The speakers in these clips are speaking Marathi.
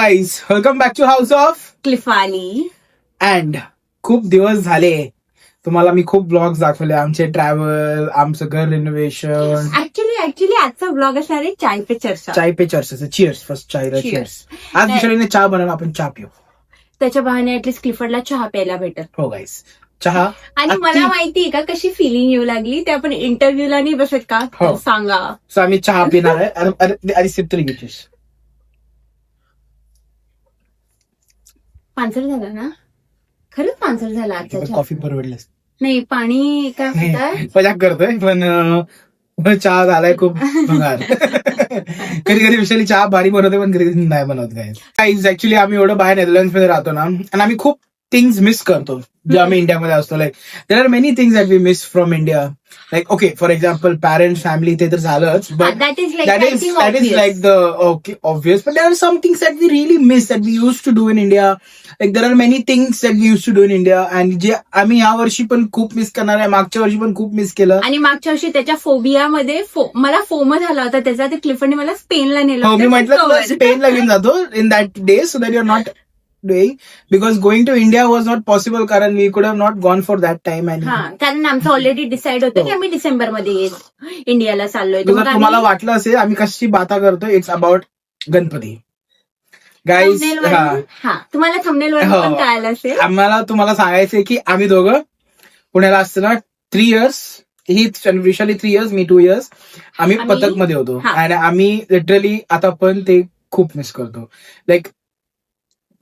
Guys, welcome back to house of क्लिफाली. अँड खूप दिवस झाले तुम्हाला मी खूप ब्लॉग्स दाखवले, आमचे ट्रॅव्हल, आमचं घर रिनोव्हेशन. ऍक्च्युली आजचा ब्लॉग असणार आहे चाय पे चर्चा. चाय पे चर्चेचं चिअर्स. फर्स्ट चायला Cheers. चिअर्स. आज विषयाने चहा बनवला, आपण चहा पिऊ. त्याच्या बहाने ऍटलीस्ट क्लिफर्डला चहा प्यायला भेटत. हो गाईज, चहा. आणि मला माहितीये का कशी फिलिंग येऊ लागली ते आपण इंटरव्ह्यूला नाही बसत का हो. तर सांगा. सो आम्ही चहा पिणार आहे. अरे सिप तरी घेतलीस. पानसर झाला ना, खरंच पानसर झाला आजचा चहा. कॉफी परवडलीस. नाही पाणी काय म्हणतात. मजाक करतोय पण चहा झालाय खूप भंगार. कधी कधी विषयाला चहा भारी बनवते, पण कधी कधी नाही बनवत. गाईज ऍक्च्युली आम्ही एवढं बाहेर नेदरलँड्स मध्ये राहतो ना, आणि आम्ही खूप थिंग्स मिस करतो जे आम्ही इंडियामध्ये असतो. Like there are many things that we miss from India. Like okay, for example parents, family, ते तर झालंच, but that is that is like the okay obvious, but there are some things that we really miss that we used to do in India. Like there are many things that we used to do in India, and जे आम्ही या वर्षी पण खूप मिस करणार आहे, मागच्या वर्षी पण खूप मिस केलं. आणि मागच्या वर्षी त्याच्या फोबियामध्ये मला फोमो झाला होता त्याचा, ते क्लिफर्डने मला स्पेनला नेलं हो, मी म्हटलं स्पेनला घेऊन जातो in that day, so that you are not doing, because going to India was not possible कारण we could have not gone for that time. And कारण आमचं ऑलरेडी डिसाईड होतं की आम्ही डिसेंबरमध्ये इंडियाला चाललोय. तुम्हाला वाटलं असेल आम्ही कशी बाता करतो, इट्स अबाउट गणपती. गाईज, तुम्हाला थंबनेलवर पण कळालं असेल. आम्हाला तुम्हाला सांगायचंय की आम्ही दोघं पुण्याला असताना 3 years, ही विशाली 3 years, मी 2 years, आम्ही पथक मध्ये होतो. आणि आम्ही लिटरली आता पण ते खूप मिस करतो. Like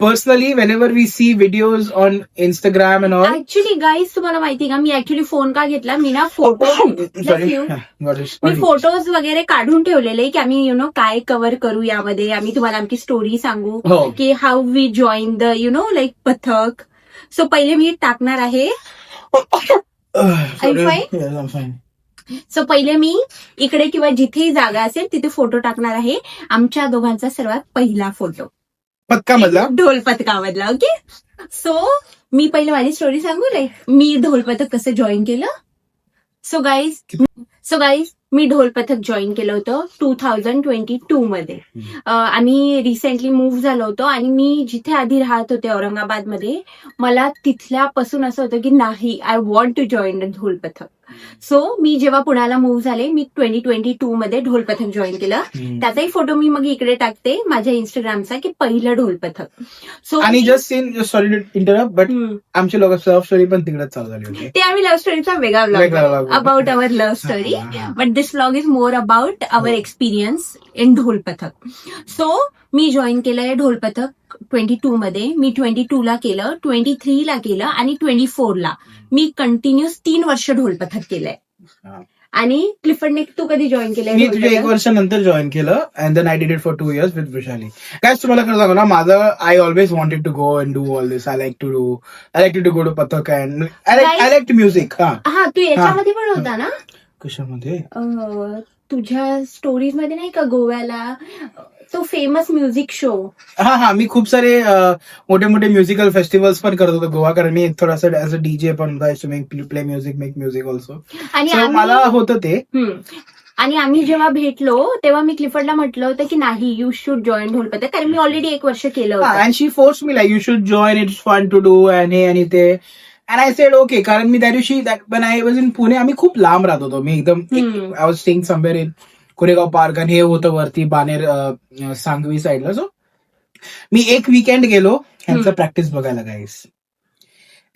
personally whenever we see videos on Instagram and all. Actually guys तुम्हाला माहिती का मी ऍक्च्युली फोन का घेतला, मी ना मी फोटोज वगैरे काढून ठेवलेले की आम्ही काय कव्हर करू यामध्ये. आम्ही तुम्हाला आमची स्टोरी सांगू की how we join the like पथक. सो पहिले मी टाकणार आहे. सो पहिले मी इकडे किंवा जिथेही जागा असेल तिथे फोटो टाकणार आहे. आमच्या दोघांचा सर्वात पहिला फोटो पथकामधला, ढोल पथकामधला. ओके, सो मी पहिले माझी स्टोरी सांगू. लाईक मी ढोल पथक कसं जॉईन केलं. सो गाईज मी ढोल पथक जॉईन केलं होतं 2022 मध्ये. आम्ही रिसेंटली मूव्ह झालो होतो आणि मी जिथे आधी राहत होते औरंगाबादमध्ये, मला तिथल्यापासून असं होतं की नाही, I want to join the ढोल पथक. सो मी जेव्हा पुण्याला मूव्ह झाले, मी 2022 मध्ये ढोल पथक जॉईन केलं. त्याचाही फोटो मी मग इकडे टाकते माझ्या इंस्टाग्रामचा की पहिलं ढोल पथक. सो आणि just sorry to interrupt, but आमची लोक लव्ह स्टोरी पण तिकडेच चालू झाली होती. ते आम्ही लव्ह स्टोरीचा वेगळा blog about our love story, but this blog is more about our experience in ढोल पथक. सो मी जॉईन केलंय ढोल पथक 22 मध्ये. मी 22 ला केलं, 23 ला केलं आणि 24 ला मी कंटिन्युअस 3 वर्ष ढोल पथक केलंय. आणि क्लिफर्डने तू कधी जॉईन केलंय? मी तुझ्या 1 वर्षानंतर जॉईन केलं, and then I did it for 2 years with Vaishali. काय तुम्हाला खरं सांगू ना, माझं I always wanted to go and do all this. I like to go to pathak and I like to music. हा, तू याच्यामध्ये पण होता ना? कशामध्ये? तुझ्या स्टोरीज मध्ये नाही का गोव्याला तो फेमस म्युझिक शो. हा, मी खूप सारे मोठे मोठे म्युझिकल फेस्टिवल्स पण करत होतो गोवा, कारण मी थोडासा ऍज अ डीजे पण play music, make music also. आणि मला होतं ते. आणि आम्ही जेव्हा भेटलो तेव्हा मी क्लिफर्डला म्हटलं होतं की नाही, यू शुड जॉईन ढोल पथक, कारण मी ऑलरेडी 1 वर्ष केलं होतं. And she force me like you should join, it's fun to do and हे आणि ते. अँड आय सेड ओके, कारण मी त्या दिवशी पण आय वॉज इन पुणे, आम्ही खूप लांब राहत होतो. मी एकदम I was staying somewhere in Koregaon park, आणि हे होतं वरती बानेर सांगवी साईडला. सो मी 1 वीकेंड गेलो ह्यांचं प्रॅक्टिस बघायला guys.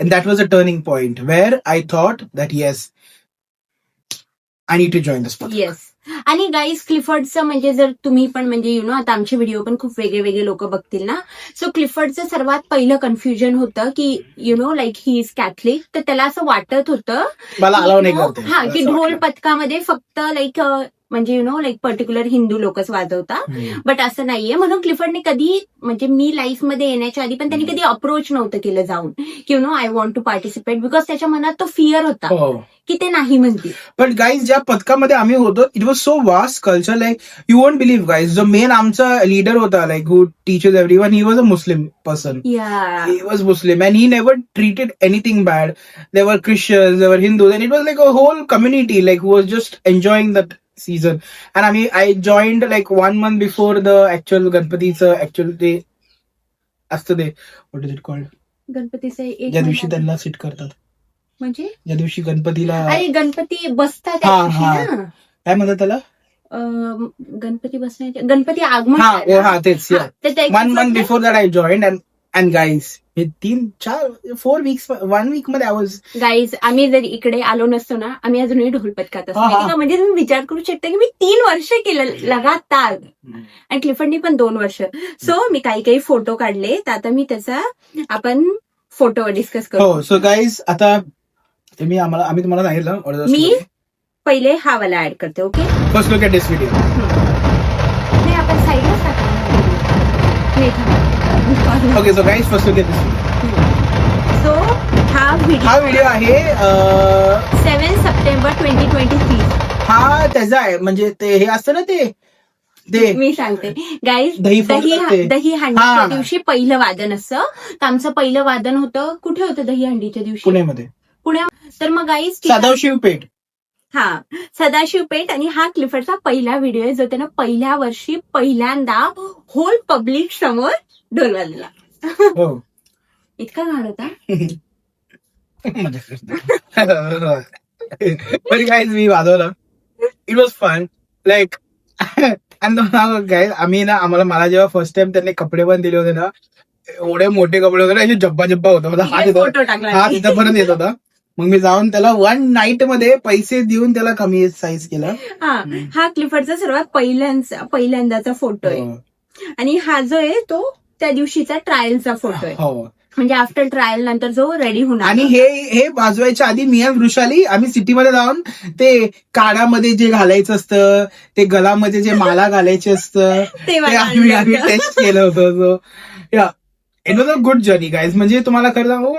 And that was a turning point where I thought that yes, I need to join this pathak. Yes. आणि गाईज क्लिफर्डचं म्हणजे जर तुम्ही पण म्हणजे आता आमचे व्हिडिओ पण खूप वेगळे लोक बघतील ना, सो क्लिफर्डचं सर्वात पहिलं कन्फ्युजन होतं की लाईक ही इज कॅथलिक. तर त्याला असं वाटत होतं मला अलाव नाही करते, हा, की ढोल पथकामध्ये फक्त लाईक म्हणजे लाईक पर्टिक्युलर हिंदू लोकच वाजवतात, बट असं नाहीये. म्हणून क्लिफर्डने कधी म्हणजे मी लाईफमध्ये येण्याच्या आधी पण त्यांनी कधी अप्रोच नव्हतं केलं जाऊन की I want to participate, because त्याच्या मनात तो फिअर होता की ते नाही म्हणतील. पण गाईज ज्या पथकामध्ये आम्ही होतो, it was so vast culture. Like you won't believe guys, जो मेन आमचा लीडर होता, like who teachers everyone, he was a Muslim person. He was Muslim and he never treated anything bad. There were Christians, there were Hindus, and it was like a whole community like who was just enjoying that season. And I joined like 1 month before the actual Ganpati's actual day असतं ते व्हॉट इज इट कॉल्ड, गणपतीचं एक ज्या दिवशी महिना- त्यांना सीट करतात, म्हणजे ज्या दिवशी गणपतीला अरे गणपती बसतात त्या हा, दिवशी हा. ना. काय म्हणतात त्याला, गणपती बसण्याचे गणपती आगमन हा आहे ना. हा तेच. हा, तर त्या 1 month दिवशी before that I join and guys हे 4 weeks 1 week मध्ये आय वॉज गाईज आम्ही जर इकडे आलो नसतो ना, आम्ही अजूनही ढोल पथकात असतो हा, हा. माहिती का? म्हणजे तुम्ही विचार करू शकता की मी 3 वर्ष केलं लगातार, आणि क्लिफर्डनी पण 2 वर्ष. सो मी काही काही फोटो काढले, तर आता मी त्याचा आपण फोटो डिस्कस करू. हो. सो गाईज आता आम्ही तुम्हाला सांगितलं मी पहिले हा वाला ऍड करते. Okay, first look at this video. नाही आपण साईडलाच टाकू. Okay. So guys first look at this video. So हा व्हिडिओ आहे 7 सप्टेंबर 2023. हा त्याचा आहे, म्हणजे ते हे असतं ना ते मी सांगते गाईज, दही फोडतात ते. दही हंडीच्या हा. दिवशी पहिलं वादन असतं. तर आमचं पहिलं वादन होतं कुठे होतं दही हंडीच्या दिवशी? पुण्यामध्ये तर मग गाईज सदाशिव पेठ. हा, सदाशिव पेठ. आणि हा क्लिफर्डचा पहिला व्हिडिओ आहे जो त्यानं पहिल्या वर्षी पहिल्यांदा होल पब्लिक समोर ढोल वाजला. हो. इतका घाण होता. पण काय मी वाजवलं, it was fun like. Guys मला जेव्हा फर्स्ट टाइम त्यांनी कपडे पण दिले होते ना, एवढे मोठे कपडे होते ना, जब्बा होता, माझा फोटो टाकला. हात इथंपर्यंत येत होता. मग मी जाऊन त्याला 1 night मध्ये पैसे देऊन त्याला कमी साईज केलं. हा क्लिफर्डचा सर्वात पहिल्यांदाचा फोटो आहे. हो. आणि हा जो आहे तो त्या दिवशीचा ट्रायलचा फोटो आहे, हो. म्हणजे आफ्टर ट्रायल नंतर जो रेडी होणार. आणि हे वाजवायच्या आधी मी आणि वृषाली आम्ही सिटीमध्ये जाऊन ते कानामध्ये जे घालायचं असतं, ते गलामध्ये जे माला घालायचे असतं, ते मला आम्ही आणलं. टेस्ट केलं होतं. सो या it was a good journey guys. म्हणजे तुम्हाला खरं सांगू,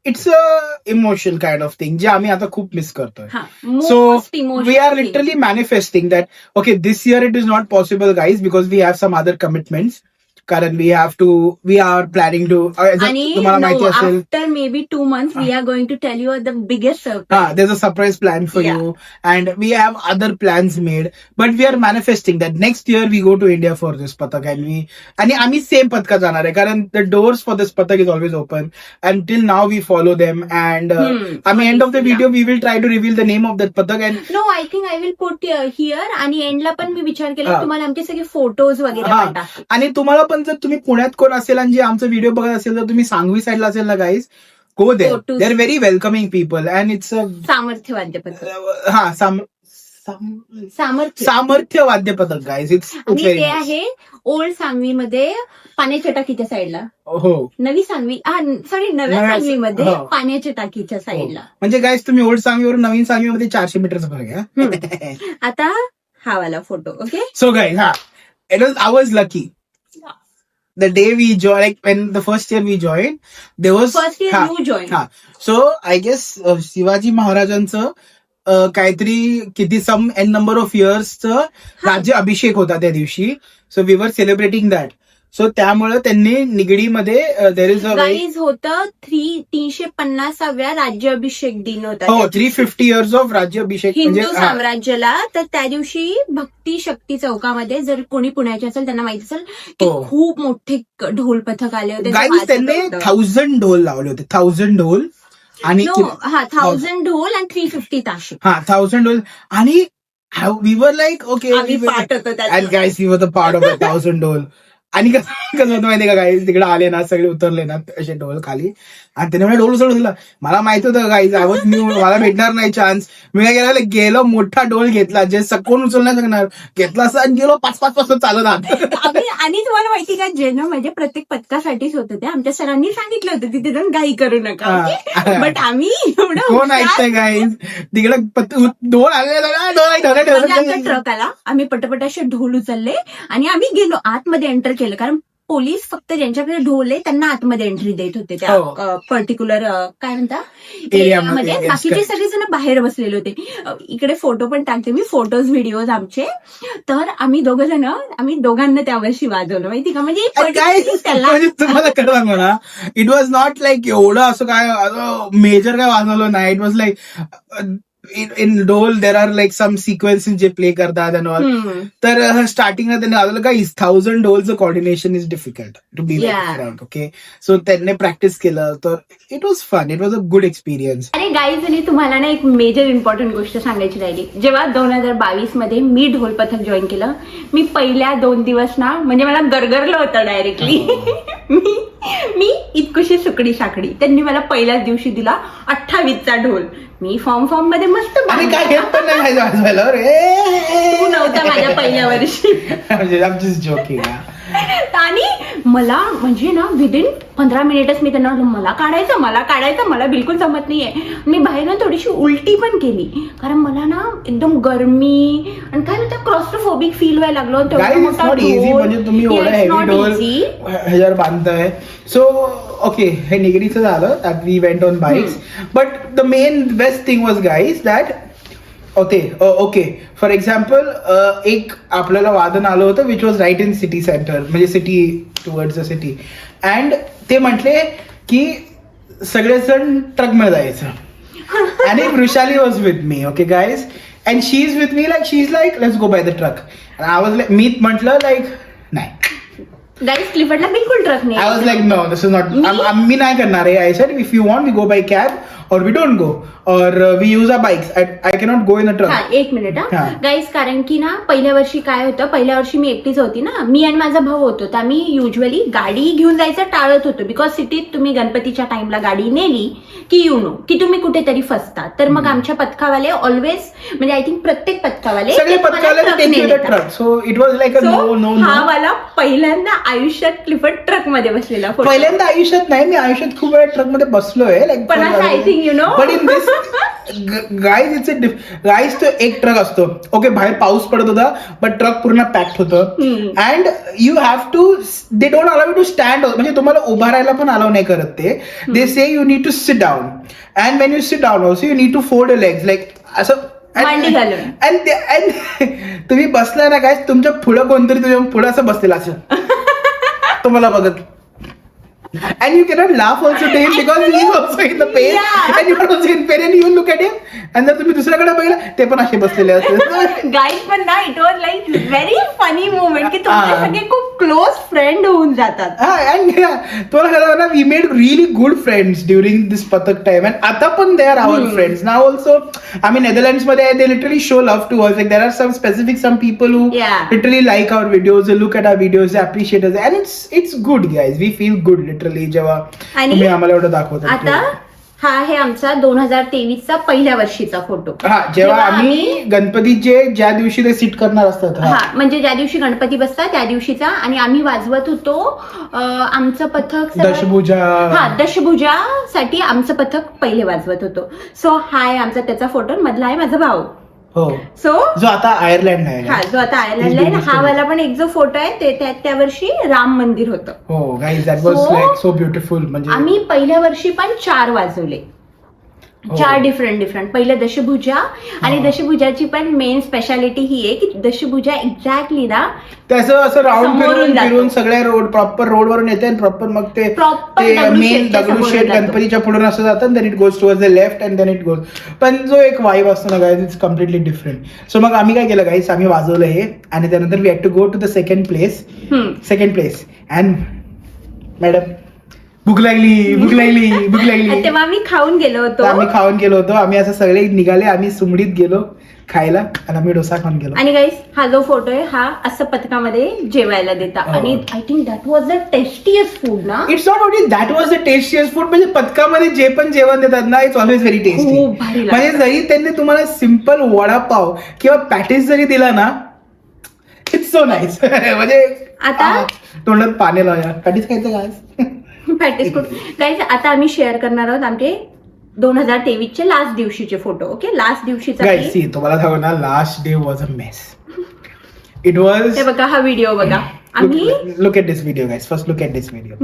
it's a emotional kind of thing जे आम्ही आता खूप मिस करतोय. So we are literally manifesting that okay, this year it is not possible guys because we have some other commitments. कारण we are planning to आणि तुम्हाला माहिती असेल, after maybe 2 months we are going to tell you the biggest surprise. there's a surprise plan for Yeah. you and we have other plans made, but we are manifesting that next year we go to India for this patak and आम्ही सेम पथकात जाणार आहे कारण the doors for this patak is always open and till now we follow them and आम्ही end of the video we will try to reveal the name of that patak and no I think I will put here. आणि एंडला पण मी विचार केला हा. तुम्हाला आमचे सगळे फोटोज वगैरे हा. पण टाकू. आणि तुम्हाला पण जर तुम्ही पुण्यात कोण असेल आणि जे आमचा व्हिडिओ बघत असेल तर तुम्ही सांगवी साईडला असेल ना guys, go Go there. to- they are very welcoming people and it's Samarthya Vadya पथक. हा सामर्थ्य. सामर्थ्य वाद्य पथक गाईज. इट्स आणि व्हेरी ते आहे ओल्ड सांगवीमध्ये पाण्याच्या टाकीच्या साईडला. हो. नवी सांगवी सॉरी नव्या नव्या- सांगवीमध्ये हो. पाण्याच्या टाकीच्या साईडला. म्हणजे गाईज तुम्ही ओल्ड सांगवीवरून नवीन सांगवीमध्ये 400 मीटरचा फरक आहे. आता हा वाला photo. Okay, so guys I was lucky. The day we joined, like when the first year we joined, there was first year you join. So I guess Shivaji महाराजांचं काहीतरी किती सम एन नंबर ऑफ इयर्सचं राज्य अभिषेक होता त्या दिवशी. So we were celebrating that. So त्यामुळे त्यांनी निगडीमध्ये देर इज अ गाईज होतं 350व्या राज्याभिषेक दिन होता. हो 350 years ऑफ राज्य अभिषेक हिंदू म्हणजे साम्राज्याला. तर त्या दिवशी भक्ती शक्ती चौकामध्ये जर कोणी पुण्याचे असेल त्यांना माहित असेल की हो. खूप मोठे ढोल पथक आले होते. गाईज त्यांनी 1000 ढोल लावले होते. 1000 ढोल आणि 1000 ढोल आणि 350 ताशे. 1000 ढोल आणि वी वर लाईक ओके आम्ही पार्ट होतो अँड त्यात. Guys we were the part of 1000 ढोल. आणि कसं होतं माहितीये का गाईज, तिकडे आले ना सगळे उतरले ना असे ढोल खाली आणि त्याने मला ढोल उचलून दिला. मला माहित होतं गाईज मला भेटणार नाही चान्स. मी काय गेलो मोठा ढोल घेतला जे कोण उचल नाही शकणार, घेतला असं आणि गेलो 5-5 वाजता चालत आहात. आणि तुम्हाला माहिती का जे ना म्हणजे प्रत्येक पथकासाठीच होतं ते. आमच्या सरांनी सांगितलं होतं तिथे जाऊन घाई करू नका. बट आम्ही एवढं कोण ऐकतंय गाईज, तिकडे ढोल आले आमचा ट्रक आला. आम्ही पटपट असे ढोल उचलले आणि आम्ही गेलो आतमध्ये एंटर केलं. कारण पोलीस फक्त ज्यांच्याकडे ढोल आहे त्यांना आतमध्ये एंट्री देत होते त्या हो. पर्टिक्युलर काय म्हणता एरियामध्ये. एरियामध्ये. बाकीचे सगळेजण बाहेर बसलेले होते. इकडे फोटो पण टाकते मी, फोटोज व्हिडिओज आमचे. तर आम्ही दोघांना त्या वर्षी वाजवलं माहिती का. म्हणजे त्याला म्हणजे तुम्हाला कळलं म्हणा, इट वॉज नॉट लाईक एवढं असं काय मेजर काय वाजवलं नाही. It was like in dhol there are like some sequences जे प्ले करतात अँड ऑल. तर स्टार्टिंगला त्यांनी आलं का 1000 ढोलचं coordination is difficult to be like okay. So त्यांनी प्रॅक्टिस केलं तर it was fun. It was a good experience. अरे गाईज, आणि तुम्हाला ना एक मेजर इम्पॉर्टंट गोष्ट सांगायची राहिली. जेव्हा 2022 मध्ये मी ढोल पथक जॉईन केलं, मी पहिल्या 2 दिवस ना म्हणजे मला गरगरलं होतं डायरेक्टली. मी इतकुशी सुकडी साकडी. त्यांनी मला पहिल्याच दिवशी दिला 28चा ढोल. मी फॉर्म मध्ये मस्त आणि काय घेत पण नाही वाजवायला रे. तू नव्हता माझ्या पहिल्या वर्षी. जोकिंग. आणि मला म्हणजे ना विदिन 15 मिनिटच मी त्यांना मला काढायचं मला बिलकुल जमत नाहीये. मी बाहेर ना थोडीशी उलटी पण केली, कारण मला ना एकदम गरमी आणि काय म्हणतात क्लॉस्ट्रोफोबिक फील व्हायला लागलं. म्हणजे तुम्ही एवढं हेवी ढोल ह्याच्यावर बांधताय. सो ओके, हे निगडीचं झालं that we went on bikes. But the main best thing was guys that okay for example एक आपल्याला वादन आलं होतं which was right in city centre, म्हणजे city towards the city. And ते म्हटले की सगळेजण ट्रकमध्ये जायचं. आणि Vrushali was with me. Okay guys, and she is with me like she is like let's go by the truck. I was like, मी म्हटलं लाईक नाही गाईज, क्लिफर्डला बिलकुल ट्रक नाही. I was like no this is not, मी नाही करणार आहे. I said if you want we go by cab or we don't go or we use our bikes. I cannot go in a truck. एक मिनिट गाईज, कारण की ना पहिल्या वर्षी काय होतं, पहिल्या वर्षी मी एकटीच होती ना, मी आणि माझा भाऊ होतो. तर आम्ही युजली गाडी घेऊन जायचं टाळत होतो, बिकॉज सिटीत तुम्ही गणपतीच्या टाइमला गाडी नेली की यू नो की तुम्ही कुठेतरी फसता. तर मग आमच्या पथकावाले ऑलवेज, म्हणजे आय थिंक प्रत्येक पथकावाले truck. So it was like no. हा वाला पहिल्यांदा आयुष्यात क्लिफर्ड ट्रक मध्ये बसलेला. पहिल्यांदा आयुष्यात नाही, मी आयुष्यात खूप वेळा ट्रक मध्ये बसलोय लाईक, पण I think you know. But in this guys it's a guys तो एक ट्रक असतो. ओके, बाहेर पाऊस पडत होता बट ट्रक पूर्ण पॅक्ड होतं. And you have to, they don't allow you to stand, म्हणजे तुम्हाला उभा राहायला पण अलाउ नाही करत ते. They say you need to sit down, and when you sit down also you need to fold your legs like असं. तुम्ही बसला ना काय, तुमच्या पुढं कोणतरी तुझ्या पुढं असं बसलेलं असं तुम्हाला बघत. And you cannot laugh also to him because he is also in the pain, and you are also in pain, and you look at him, and जर तुम्ही दुसऱ्याकडे बघितलं ते पण असे बसलेले असतात. गाईज, पण ना it was like very funny moment की तुमचे सगळे खूप क्लोज फ्रेंड होऊन जातात. अँड तुला खरं ना, we made really good friends during this pathak time. And आता पण they are our friends now also. आम्ही नेदरलँड्स मध्ये they literally show love to us. Like there are some specific some people who literally like our videos, look at our videos, they appreciate us, and it's good guys. We feel good literally जेव्हा तुम्ही आम्हाला एवढं दाखवता. आता हा आहे आमचा 2023चा पहिल्या वर्षीचा फोटो. हा, जेव्हा आम्ही गणपतीचे ज्या दिवशी ते सीट करणार असतात, हा म्हणजे ज्या दिवशी गणपती बसतात त्या दिवशीचा. आणि आम्ही वाजवत होतो आमचं पथक दशभुजा. हा, दशभुजासाठी आमचं पथक पहिले वाजवत होतो. सो हा आहे आमचा त्याचा फोटो. मधला आहे माझा भाऊ. हो, सो जो आता आयर्लंड आहे. हा, जो आता आयर्लंड आहे. हा वाला पण एक जो फोटो आहे ते त्या वर्षी राम मंदिर होतं. हो guys, that was like so beautiful. म्हणजे आम्ही पहिल्या वर्षी पण 4 वाजवले. 4 डिफरंट. पहिलं दशभुजा. आणि दशभुजाची पण मेन स्पेशालिटी ही आहे की दशभुजा एक्झॅक्टली ना त्याचं असं राऊंड फिरून सगळ्या रोड प्रॉपर रोडवरून येते, आणि प्रॉपर मग ते मेन दगडूशेठ गणपतीच्या पुढून असं जातं, then it goes towards the left and then it goes. पण जो एक वाईब असतो ना guys, it's completely different. So मग आम्ही काय केलं गाईज, आम्ही वाजवलं हे, आणि त्यानंतर we had to go to the second place. And madam भूक लागली तेव्हा आम्ही खाऊन गेलो होतो. आम्ही असं सगळे निघाले, आम्ही सुमडीत गेलो खायला, आणि आम्ही डोसा खाऊन गेलो. आणि गाईस, हा जो फोटो आहे हा असं पथकामध्ये जेवायला देतात. आणि I think that was the tastiest food ना. It's not only that was the tastiest food, म्हणजे पथकामध्ये जे पण जेवण देतात ना, इट्स ऑलवेज व्हेरी टेस्टी. म्हणजे जरी त्यांनी तुम्हाला सिम्पल वडापाव किंवा पॅटीस जरी दिला ना, इट्स सो नाईस. म्हणजे आता तोंडात पाणी लावूया, पॅटीस खायचं काय. गाईज, आता आम्ही शेअर करणार आहोत आमचे 2023चे लास्ट दिवशीचे फोटो. ओके, लास्ट दिवशीचा तुम्हाला सांगू ना, last day was a mess. It was, हे बघा हा व्हिडिओ बघा. आम्ही look at this video guys, first look at this video.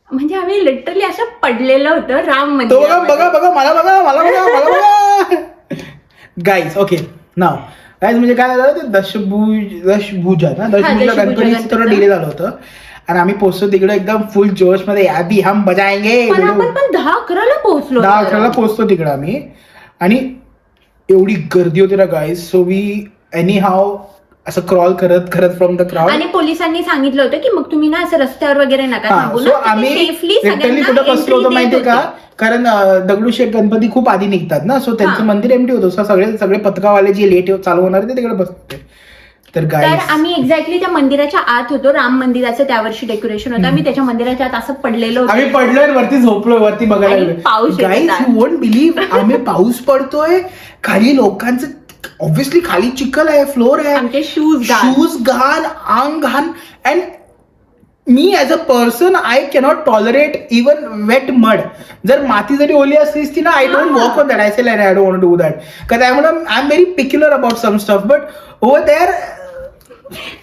म्हणजे आम्ही लिटरली असं पडलेलं होतं राम मंदिर. बघा मला बघा गाईज. ओके, नाव गाईज म्हणजे काय झालं, ते दशभुजा गणपतीचं थोडं डिले झालं होतं. आणि आम्ही पोहोचतो तिकडे एकदम फुल जोश मध्ये अभी हम बजाएंगे. पण आपण पण 10-11 पोहोचलो. 10-11 पोहोचतो तिकडे आम्ही आणि एवढी गर्दी होती ना गाईज. सो वी एनी हाव असं क्रॉल करत करत फ्रॉम द क्राउड. आणि पोलिसांनी सांगितलं होतं की मग तुम्ही ना असं रस्त्यावर वगैरे नका थांबू सो आम्ही लिटरली कुठं बसलो होतो माहितीये का, कारण दगडूशेठ गणपती खूप आधी निघतात ना, सो त्यांचं मंदिर एम्प्टी होतं. सो सगळे पथकावाले जे लेट चालू होणार ते तिकडे बसते. तर आम्ही एक्झॅक्टली त्या मंदिराच्या आत होतो. राम मंदिराचं त्या वर्षी डेकोरेशन होतं. आम्ही त्याच्या मंदिराच्या आत असं पडलेलो होतो. आम्ही पडलोय वरती झोपलो, वरती बघायला पाऊस. गाईज यू वोंट बिलीव्ह, आम्ही पाऊस पडतोय खाली, लोकांचं ऑब्व्हियसली खाली चिखल आहे, फ्लोर आहे, आमचे शूज घाण, अंग घाण. अँड मी as a person I cannot tolerate even wet mud. जर माती जरी ओली असलीस ती ना, I don't walk on that. I say I don't do that because I am very peculiar about some stuff. But over there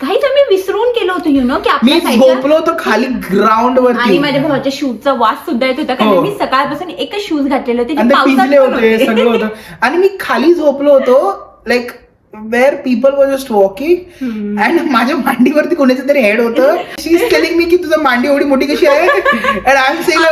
काहीच आम्ही विसरून केलं होतं यु नो, की मी झोपलो होतो खाली ग्राउंड वरती. आणि माझ्या भावाच्या शूजचा वास सुद्धा येत होता, कारण मी सकाळपासून एकच शूज घातलेले होते, पिंजले होते, सगळं होतं. आणि मी खाली झोपलो होतो like where people were just walking and माझ्या मांडीवरती कोणाचं तरी हेड होतं. शी इज टेलिंग मी की तुझं मांडी एवढी मोठी कशी आहे. अँड आय एम सेइंग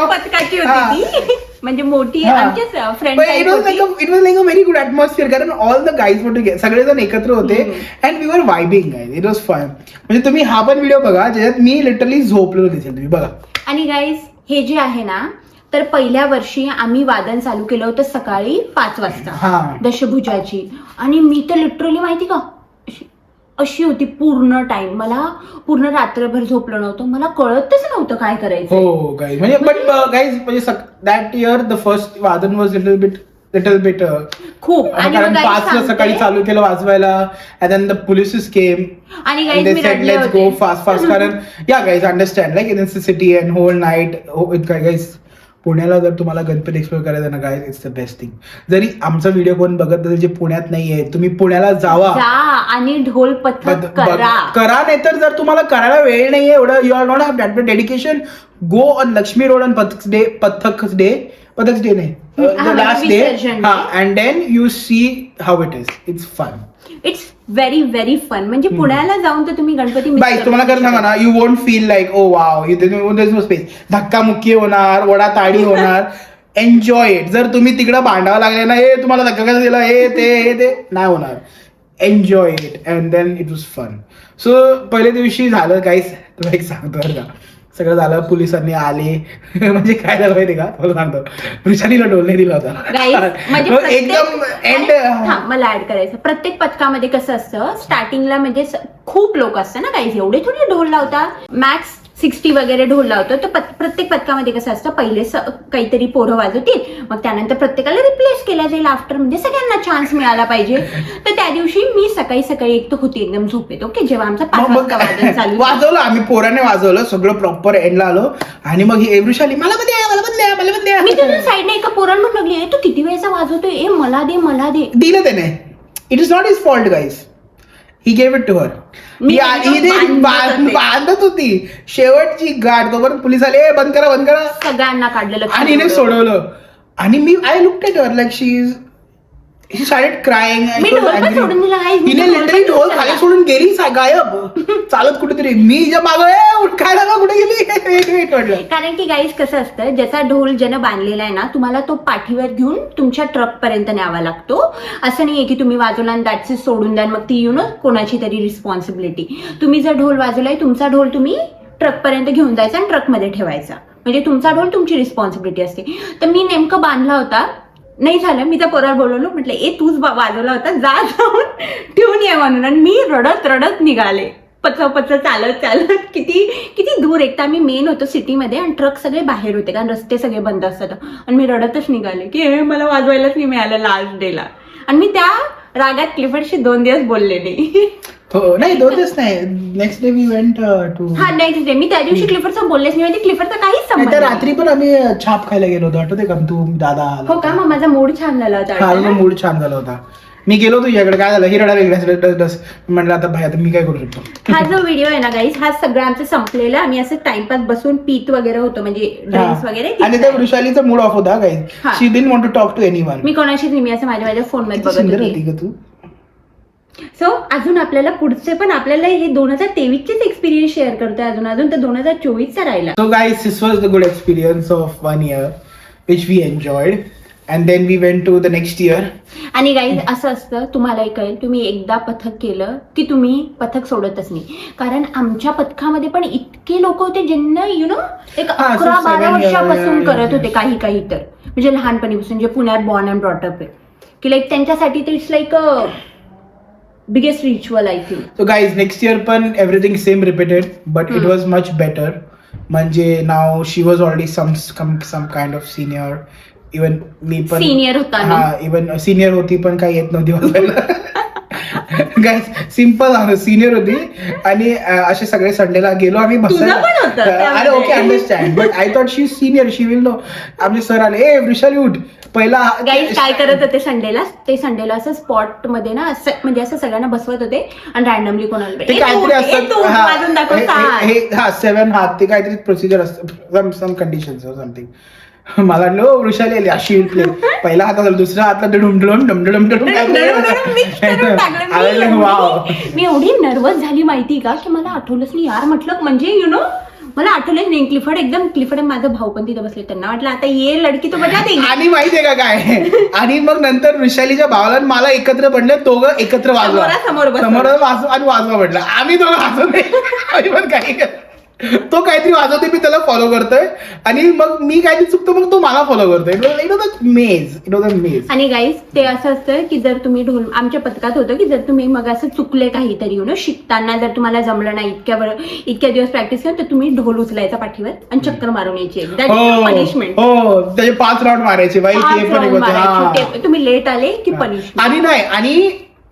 पथकाची होती ती, म्हणजे मोठी आमच्याच friend. It was like a very good atmosphere, कारण all the guys were together, सगळेजण एकत्र होते and we were vibing guys. It was fun. म्हणजे तुम्ही हा पण व्हिडिओ बघा ज्याच्यात मी लिटरली झोपलेलो दिसेल, तुम्ही बघा. आणि गाईज हे जे आहे ना, तर पहिल्या वर्षी आम्ही वादन चालू केलं होतं सकाळी 5 वाजता दशभुजाची. आणि मी तर लिटरली माहिती का अशी होती पूर्ण टाइम. मला पूर्ण रात्रभर झोपलं नव्हतं, मला कळतच नव्हतं काय करायचं. हो गाईज, म्हणजे बट गाईज म्हणजे दॅट इयर द फर्स्ट वादन वॉज लिटल बिट खूप. कारण 5ला सकाळी चालू केलं वाजवायला and then the polices came आणि लेट्स गो फास्ट. कारण या guys understand like in city and whole night. Guys पुण्याला जर तुम्हाला गणपती एक्सप्लोर करायचं ना guys, it's the best thing. जरी आमचा व्हिडिओ कोण बघत असेल जे पुण्यात नाहीये, तुम्ही पुण्याला जावा आणि ढोल पथक करा. नाहीतर जर तुम्हाला करायला वेळ नाहीये एवढं, you are not have that dedication, go on Lakshmi Road on pathaks day नाही, last day, and then you see how it is. It's fun. It's very very fun. म्हणजे पुण्याला जाऊन तर तुम्ही गणपती बाई तुम्हाला खरं सांगा ना, you won't feel like oh wow no space, धक्कामुक्की होणार, वडा ताडी होणार. Enjoy it. जर तुम्ही तिकडं भांडावं लागले ना, हे तुम्हाला धक्का कसं दिला, हे ते नाही होणार. Enjoy it and then it was fun. So पहिल्या दिवशी झालं काहीच, तुला एक सांगतो बरं का, सगळं झालं, पोलिसांनी आले. म्हणजे काय झालं माहिती का, मला सांगतो, वृषालीला डोल नाही दिला होता एकदम एंड. मला ऍड करायचं, प्रत्येक पथकामध्ये कसं असतं, स्टार्टिंगला म्हणजे खूप लोक असतं ना गाईज, एवढे थोडे ढोल लावता, मॅक्स 60 वगैरे ढोल लावतो. तर प्रत्येक पथकामध्ये कसं असतं, पहिले काहीतरी पोरं वाजवतील, मग त्यानंतर प्रत्येकाला रिप्लेस केल्या जाईल आफ्टर, म्हणजे सगळ्यांना चान्स मिळाला पाहिजे. तर त्या दिवशी मी सकाळी एक तर होती एकदम झोपेत, ओके, जेव्हा आमचा 5 वाजता वाजन चालू वाजवलं आम्ही, पोराने वाजवलं सगळं प्रॉपर एंडला आलो. आणि मग हे वृषाली मला पण द्या. मी तिथून साईडने एका पोरांना लागली, तू किती वेळेचा वाजवतोय, मला दे. दिलं त्याने. It is not his fault guys, he gave it to her. बांधत होती शेवटची गाठ, तोपर्यंत पोलीस आले, बंद करा सगळ्यांना काढलेलं आणि हिने सोडवलं. आणि मी I looked at her like she started crying. हिने लिटरली ढोल खाली सोडून गेली गायब चालत कुठेतरी. मी हिच्या मागं काय लागा कुठे गेली म्हटलं. कारण की गाईज कसं असतं, ज्याचा ढोल ज्यानं बांधलेला आहे ना, तुम्हाला तो पाठीवर घेऊन तुमच्या ट्रक पर्यंत न्यावा लागतो. असं नाहीये की तुम्ही वाजवला आणि दॅट्स इट सोडून द्या, मग ती यु नो कोणाची तरी रिस्पॉन्सिबिलिटी. तुम्ही जर ढोल वाजवलाय, तुमचा ढोल तुम्ही ट्रक पर्यंत घेऊन जायचा आणि ट्रकमध्ये ठेवायचा, म्हणजे तुमचा ढोल तुमची रिस्पॉन्सिबिलिटी असते. तर मी नेमकं बांधला होता, नाही झालं, मी त्या पोराला बोलवलो, म्हटलं तूच वाजवला होता, जा जाऊन ठेवून ये म्हणून. आणि मी रडत निघाले, पच चालत किती दूर. एकदा मी मेन होतो सिटीमध्ये आणि ट्रक सगळे बाहेर होते, कारण रस्ते सगळे बंद असतात. आणि मी रडतच निघाले की मला वाजवायलाच नाही मिळालं लास्ट डेला. आणि मी त्या रागात क्लिफर्डशी 2 दिवस बोलले नाही. नाही 2 दिवस नाही, next day we went to. Next day मी त्या दिवशी क्लिफर्डचं बोललेच नाही, म्हणजे क्लिफर्डचा काहीच संबंध. रात्री पण आम्ही छाप खायला गेलो होतो, आठवते का तू दादा? हो का, मग माझा मूड छान झाला होता. मूड छान झाला होता. मी गेलो तुझ्याकडे, काय झालं, ही रडा म्हटलं आता भाई आता मी काय करू शकतो. हा जो व्हिडिओ आहे ना गाईज, हा सगळं आमचं संपलेला. आम्ही असं टाइमपास बसून पीत वगैरे होतो, म्हणजे ड्रिंक्स वगैरे. आणि त्या वृषालीचा मूड ऑफ होता guys, she didn't want to talk to anyone. मी कोणाशीच नाही, मी असं माझ्या फोन मध्ये बघत होती. तू सो अजून आपल्याला पुढचे पण आपल्याला हे 2023 एक्सपिरियन्स शेअर करतोय अजून तर 2024चा राहिला. So guys, this was the good experience of 1 year, which we enjoyed, and then we went to the next year. आणि गाईज असं असतं, तुम्हालाही कळेल, तुम्ही एकदा पथक केलं की तुम्ही पथक सोडतच नाही. कारण आमच्या पथकामध्ये पण इतके लोक होते ज्यांना एक 11-12 वर्षापासून करत होते काही तर म्हणजे लहानपणीपासून जे पुण्यात बॉर्न अँड ब्रॉटअप आहे की लाईक त्यांच्यासाठी ते it's like biggest ritual I think. So guys, next year pan everything same repeated, but it was much better. Manje now she was already some kind of senior. Even me pan senior hota na. Even senior hoti पण काही येत नव्हती वाजायला. Guys, सिम्पल आहे, सिनियर होती आणि असे सगळे संडेला गेलो आम्ही बसायला. अरे okay understand, but I thought she senior, she will know. आमचे सर आले, ए वृषाली उठ पहिला. गाईज काय करत होते संडेला असं स्पॉट मध्ये ना असं म्हणजे असं सगळ्यांना बसवत होते आणि रॅन्डमली कोणाला ते काहीतरी असतात 7 हात, ते काहीतरी प्रोसिजर असतं, सम कंडिशन्स और समथिंग. मला वाटलं वृषाली अशी प्ले पहिला हात झाला, दुसऱ्या हातला मी एवढी नर्वस झाली माहिती का की मला आठवलंच नाही यार. म्हटलं म्हणजे मला आठवलंच नाही. क्लिफर्ड माझा भाऊ पण तिथे बसले, त्यांना वाटलं आता ये लडकी तो बजा दे. आणि माहितीये का काय, आणि मग नंतर वृषालीच्या भावाला मला एकत्र बनलं, दोघं एकत्र वाजवा समोर आणि वाजवा म्हटलं. आम्ही दोघं वाजवत नाही पण काही तो काहीतरी वाजवते, मी त्याला फॉलो करतोय आणि मग मी काहीतरी चुकतो मग तो मला फॉलो करतोय. इट वॉज अ मेज. आणि गाईज ते असं असतं की जर तुम्ही ढोल, आमच्या पथकात होतं की जर तुम्ही मग असं चुकले काहीतरी शिकताना जर तुम्हाला जमलं नाही इतक्या दिवस प्रॅक्टिस केलं तर तुम्ही ढोल उचलायचा पाठीवर आणि चक्कर मारून यायची. पनिशमेंट. हो, त्याचे 5 राऊंड मारायचे बाई. तुम्ही लेट आले की पनिशमेंट. आणि नाही, आणि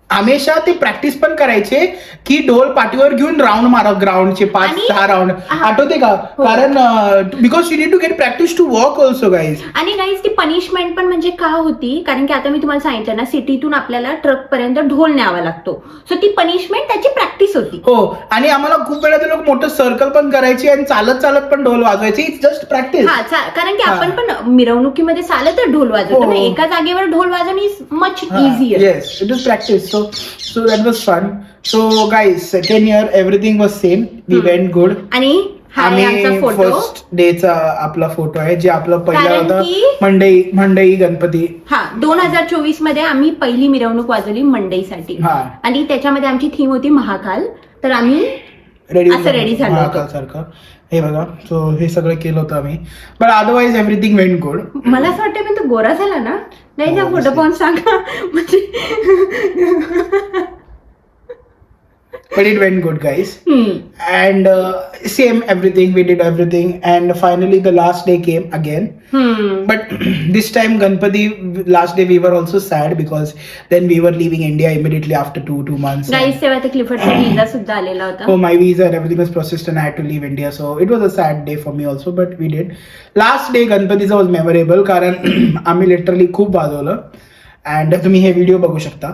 हमेशा ते प्रॅक्टिस पण करायचे की ढोल पाठीवर घेऊन राऊंड मारा, ग्राउंडचे 5-6 राऊंड. आठवते का? कारण because you need to get practice to walk also guys. आणि गाईज ती पनिशमेंट पण म्हणजे का होती, कारण की आता मी तुम्हाला सांगितलं ना, सिटीतून आपल्याला ट्रक पर्यंत ढोल न्यावा लागतो. सो ती पनिशमेंट त्याची प्रॅक्टिस होती. हो, आणि आम्हाला खूप वेळा ते लोक मोठं सर्कल पण करायचे आणि चालत पण ढोल वाजवायचे. It's just practice. कारण की आपण पण मिरवणुकीमध्ये चालत ढोल वाजवतो, एका जागेवर ढोल वाजवणे is much easier. Yes, it is practice. So that was fun. So guys, second year everything was same. We went good. आणि आम्ही फर्स्ट डेचा आपला फोटो आहे, जे आपलं पहिला होता मंडई गणपती. 2024 मध्ये आम्ही पहिली मिरवणूक वाजवली मंडईसाठी आणि त्याच्यामध्ये आमची थीम होती महाकाल. तर आम्ही रेडी झालो महाकाल. हे बघा, सो हे सगळं केलं होतं आम्ही, but otherwise everything went good. मला असं वाटतं पण तो गोरा झाला ना, नाही ना, फोटो पाहून सांगा म्हणजे. But it went good, guys. And same everything, we did everything, and finally the last day came again. But this time Ganpati last day we were also sad because then we were leaving India immediately after two months. Guys, तेव्हा ते क्लिफर्डचा व्हिसा सुद्धा आलेला होता. Oh, my visa and everything was processed and I had to leave India, so it was a sad day for me also, but we did. Last day Ganpatiचा was memorable कारण आम्ही लिटरली खूप वाजवलं, and तुम्ही हे व्हिडिओ बघू शकता.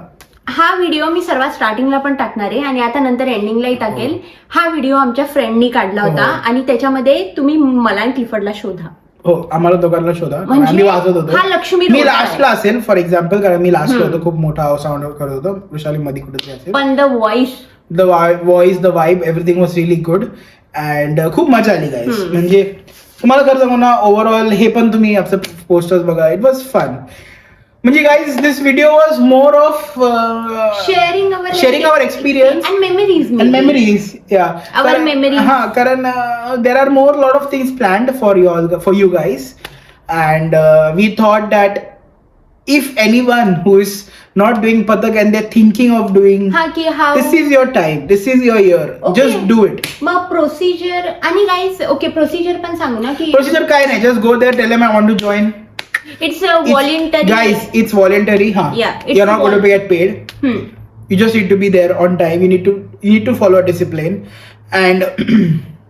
हा व्हिडिओ मी सर्वात स्टार्टिंगला पण टाकणार आहे आणि आता नंतर एंडिंगलाही टाकेल. हा व्हिडिओ आमच्या फ्रेंडनी काढला होता आणि त्याच्यामध्ये तुम्ही मला आणि क्लिफर्डला शोधा. हो, आम्हाला दोघांना शोधा. आम्ही वाजवत होतो. मी लास्टला असेल फॉर एक्झाम्पल, कारण मी लास्टला होतो, खूप मोठा साऊंड करत होतो. वृषाली मध्ये कुठे असेल, पण the voice the vibe everything was really good and खूप मजा आली गाईज. म्हणजे तुम्हाला खरं सांगू ना, ओव्हरऑल हे पण तुम्ही आमचं पोस्टर्स बघा, इट वॉज फन. म्हणजे guys this video was more of sharing our experience and memories. Yeah, our memories. कारण there are more lot of things planned for you guys, and we thought that if anyone who is not doing Pathak and they're thinking of doing, this is your time, this is your year, just do it. मग प्रोसिजर आणि गाईज प्रोसिजर पण सांगू ना की प्रोसिजर काय नाही, just go there, tell them I want to join. It's a voluntary. Guys, it's voluntary. Yeah, you're not going to get paid. You just need to be there on time. You need to follow a discipline, and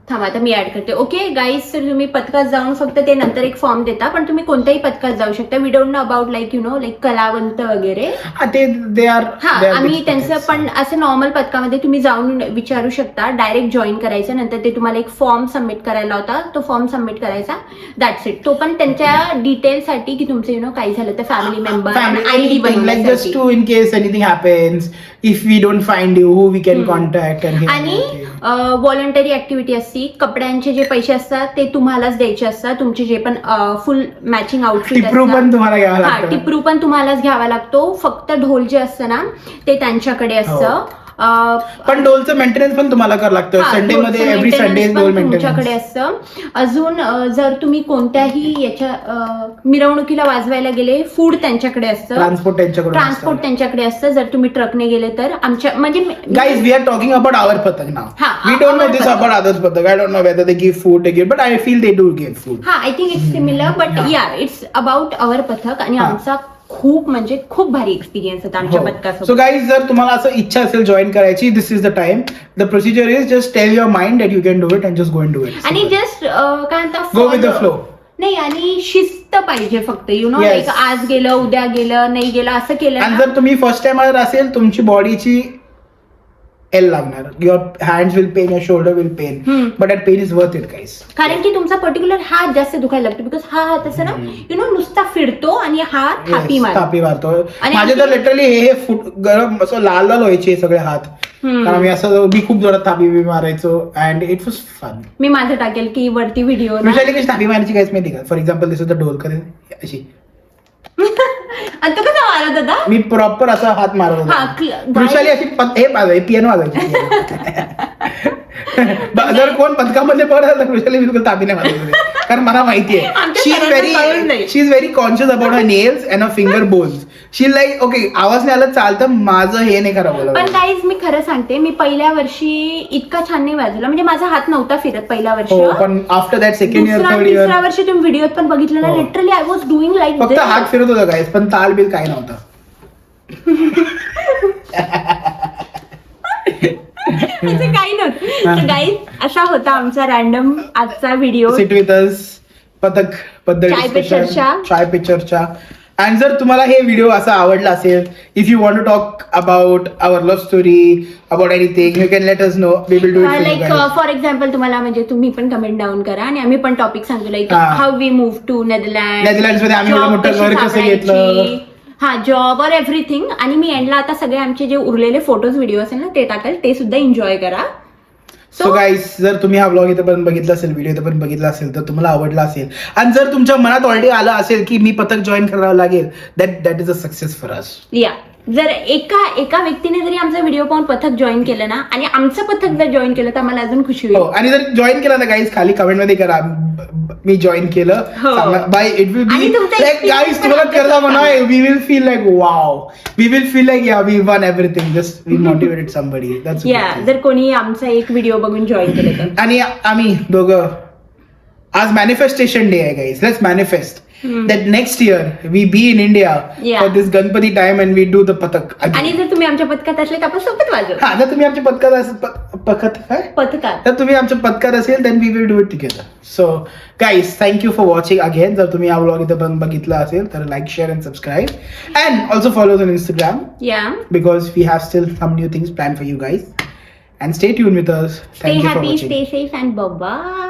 थांबा आता मी ऍड करते. ओके गाईज, तर तुम्ही पथकात जाऊन फक्त ते नंतर एक फॉर्म देता, पण तुम्ही कोणत्याही पथकात जाऊ शकता. We don't know about like like कलावंत वगैरे. दे आर आम्ही त्यांचं पण असं नॉर्मल पथकामध्ये तुम्ही जाऊन विचारू शकता, डायरेक्ट जॉईन करायचं. नंतर ते तुम्हाला एक फॉर्म सबमिट करायला होता, तो फॉर्म सबमिट करायचा, दॅट्स इट. तो पण त्यांच्या डिटेलसाठी की तुमचं काही झालं तर family member ID like just to in case anything happens, if we don't find you, who we can contact. आणि व्हॉलंटरी ऍक्टिव्हिटी असती. कपड्यांचे जे पैसे असतात ते तुम्हालाच द्यायचे असतात. तुमचे जे पण फुल मॅचिंग आउटफिट टिप्रू पण तुम्हाला घ्यावा लागतो. टिप्रू पण तुम्हालाच घ्यावा लागतो. फक्त ढोल जे असतं ना ते त्यांच्याकडे असतं. पण डोलचं मेंटेनन्स पण तुम्हाला करावं लागतं. संडे मध्ये एव्हरी संडे डोल तुमच्याकडे असतं. अजून जर तुम्ही कोणत्याही याच्या मिरवणुकीला वाजवायला गेले, फूड त्यांच्याकडे असतं. ट्रान्सपोर्ट त्यांच्याकडे असतं. जर तुम्ही ट्रकने गेले तर आमच्या म्हणजे guys we are talking about our pathak now. We don't know this about others pathak. I don't know whether they give food, they give, but I feel they do give food. I think it's similar, but yeah it's about our pathak. आणि आमचा खूप म्हणजे खूप भारी एक्सपिरियन्स होता आमच्या पथकासोबत. सो गाईज, जर तुम्हाला असं इच्छा असेल जॉईन करायची, this is the time. The procedure is just tell your mind that you can do it and just go and do it. आणि जस्ट काय म्हणतात, गो विथ द फ्लो. नाही, आणि शिस्त पाहिजे फक्त. लाईक आज गेलं उद्या गेलं नाही गेलं असं केलं. आणि जर तुम्ही फर्स्ट टाइमर असेल, तुमची बॉडीची एल लागणार. Your hands will pain, your shoulder will pain, but that pain is worth it guys. कारण की तुमचा पर्टिक्युलर हात जास्त दुखायला लागतो. बिकॉज हा हात असं ना नुसता फिरतो आणि हा थापी मारतो. माझे तर लिटरली हे फुट गरम असं लाल लाल व्हायचे सगळे हात. कारण मी खूप जोरात थापी मारायचो अँड इट वॉज फन. मी माझं टाकेल की वरती व्हिडिओ कशी थापी मारायची काहीच माहिती का. For example this is the ढोल करेल अशी. आणि तो कसा मारत होता. मी प्रॉपर असा हात मारत होता. वृषाली अशी हे पियानो वाजायची. जर कोण पथकामध्ये पडलं तर वृषाली बिलकुल तापी नाही मारायची, कारण मला माहिती आहे she is very conscious about her nails and her finger bones. She like okay आवाज नाही आला चालतं, माझं हे नाही खराब झालं. पण गाईज मी खरं सांगते, मी पहिल्या वर्षी इतका छान नाही वाजवला. म्हणजे माझा हात नव्हता फिरत पहिल्या वर्षी. पण after that second year third year तिसऱ्या वर्षी तुम्ही व्हिडिओत पण बघितलं ना, literally I was doing like फक्त हात फिरत होता गाईज, पण ताल बिल काही नव्हतं. असं काही नव्हतं. गाईज असा होता आमचा रॅन्डम आजचा व्हिडिओ. सिट विथ अस पथक बद्दल चाय पे चर्चा. आणि जर तुम्हाला हे व्हिडिओ असा आवडला असेल, if you want to talk about our love story, about anything, you can let us know. We will do it. Like for example तुम्हाला म्हणजे तुम्ही पण कमेंट डाऊन करा आणि आम्ही पण टॉपिक सांगू. Like how we move to Netherlands मध्ये आम्ही एवढं मोठं घर कसं घेतलं, जॉब और एव्हरीथिंग. आणि मी एंडला आता सगळे आमचे जे उरलेले फोटोज व्हिडिओ असेल ना ते टाकेल, ते सुद्धा एन्जॉय करा. सो गाईज, जर तुम्ही हा ब्लॉग इथं पण बघितला असेल, व्हिडिओ इथं पण बघितला असेल, तर तुम्हाला आवडला असेल आणि जर तुमच्या मनात ऑलरेडी आलं असेल की मी पथक जॉईन करावं लागेल, that is a success for us. या जर एका व्यक्तीने जरी आमचा व्हिडिओ पाहून पथक जॉईन केलं ना आणि आमचं पथक जर जॉईन केलं तर आम्हाला अजून खुशी होईल. आणि जर जॉईन केलं ना गाईज, खाली कमेंट मध्ये करा मी जॉईन केलं. By it will be like guys तुम्हाला करता म्हणा, we will feel like wow, we will feel like yeah we won everything, just we motivated somebody. जर कोणी आमचा एक व्हिडिओ बघून जॉईन केलं तर. आणि आम्ही दोघं आज मॅनिफेस्टेशन डे आहे guys. Let's manifest that next year we be in India for this Ganpati time and we do the pathak again. आणि जर तुम्ही आमच्या पथकात असले तर आपण सोबत वाजवू. जर तुम्ही आमच्या पथकात तुम्ही आमच्या पथकात असेल then we will do it together. So guys, thank you for watching again. जर तुम्ही हा व्लॉग इथं पण बघितला असेल तर like, share and subscribe and also follow us on Instagram. Because we have still some new things planned for you guys. And stay tuned with us. Thank you for watching. Stay happy, stay safe and bye bye.